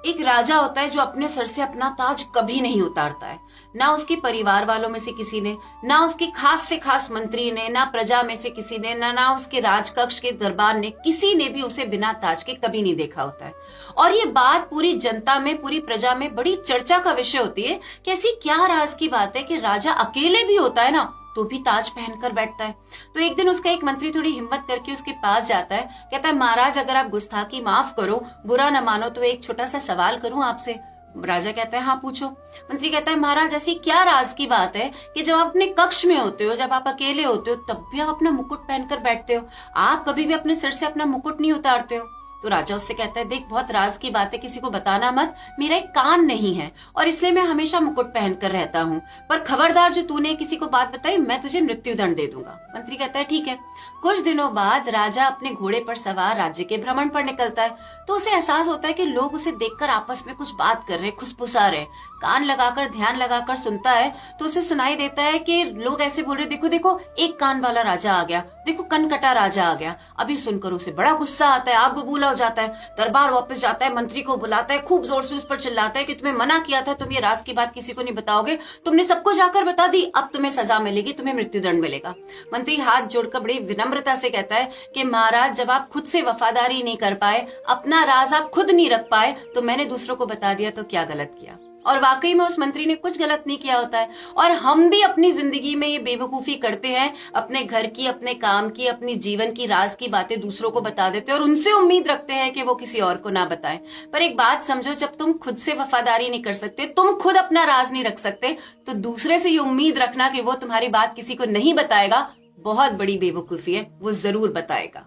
एक राजा होता है जो अपने सर से अपना ताज कभी नहीं उतारता है। ना उसके परिवार वालों में से किसी ने, ना उसकी खास से खास मंत्री ने, ना प्रजा में से किसी ने, ना उसके राजकक्ष के दरबार ने, किसी ने भी उसे बिना ताज के कभी नहीं देखा होता है। और ये बात पूरी जनता में, पूरी प्रजा में बड़ी चर्चा का विषय होती है कि ऐसी क्या राज की बात है कि राजा अकेले भी होता है ना तो भी ताज पहनकर बैठता है। तो एक दिन उसका एक मंत्री थोड़ी हिम्मत करके उसके पास जाता है, कहता है महाराज अगर आप गुस्ताखी माफ करो, बुरा न मानो तो एक छोटा सा सवाल करूं आपसे। राजा कहता है हाँ पूछो। मंत्री कहता है महाराज ऐसी क्या राज की बात है कि जब आप अपने कक्ष में होते हो, जब आप अकेले होते हो, तब भी आप अपना मुकुट पहनकर बैठते हो, आप कभी भी अपने सिर से अपना मुकुट नहीं उतारते हो। तो राजा उससे कहता है देख बहुत राज की बात है, किसी को बताना मत, मेरा एक कान नहीं है और इसलिए मैं हमेशा मुकुट पहनकर रहता हूँ, पर खबरदार जो तूने किसी को बात बताई मैं तुझे मृत्यु दंड दे दूंगा। मंत्री कहता है ठीक है। कुछ दिनों बाद राजा अपने घोड़े पर सवार राज्य के भ्रमण पर निकलता है, तो उसे एहसास होता है कि लोग उसे देखकर आपस में कुछ बात कर रहे, खुसफुसा रहे। कान लगाकर ध्यान लगाकर सुनता है तो उसे सुनाई देता है कि लोग ऐसे बोल रहे देखो देखो एक कान वाला राजा आ गया, देखो कनकटा राजा आ गया। अभी सुनकर उसे बड़ा गुस्सा आता है, आग बबूला हो जाता है, दरबार वापस जाता है, मंत्री को बुलाता है, खूब जोर से उस पर चिल्लाता है कि तुम्हें मना किया था, तुम ये राज की बात किसी को नहीं बताओगे, तुमने सबको जाकर बता दी, अब तुम्हें सजा मिलेगी, तुम्हें मृत्युदंड मिलेगा। मंत्री हाथ जोड़कर बड़ी विनम्रता से कहता है कि महाराज जब आप खुद से वफादारी नहीं कर पाए, अपना राज आप खुद नहीं रख पाए, तो मैंने दूसरों को बता दिया तो क्या गलत किया। और वाकई में उस मंत्री ने कुछ गलत नहीं किया होता है। और हम भी अपनी जिंदगी में ये बेवकूफी करते हैं, अपने घर की, अपने काम की, अपनी जीवन की राज की बातें दूसरों को बता देते हैं और उनसे उम्मीद रखते हैं कि वो किसी और को ना बताएं। पर एक बात समझो, जब तुम खुद से वफादारी नहीं कर सकते, तुम खुद अपना राज नहीं रख सकते, तो दूसरे से ये उम्मीद रखना कि वो तुम्हारी बात किसी को नहीं बताएगा, बहुत बड़ी बेवकूफी है, वो जरूर बताएगा।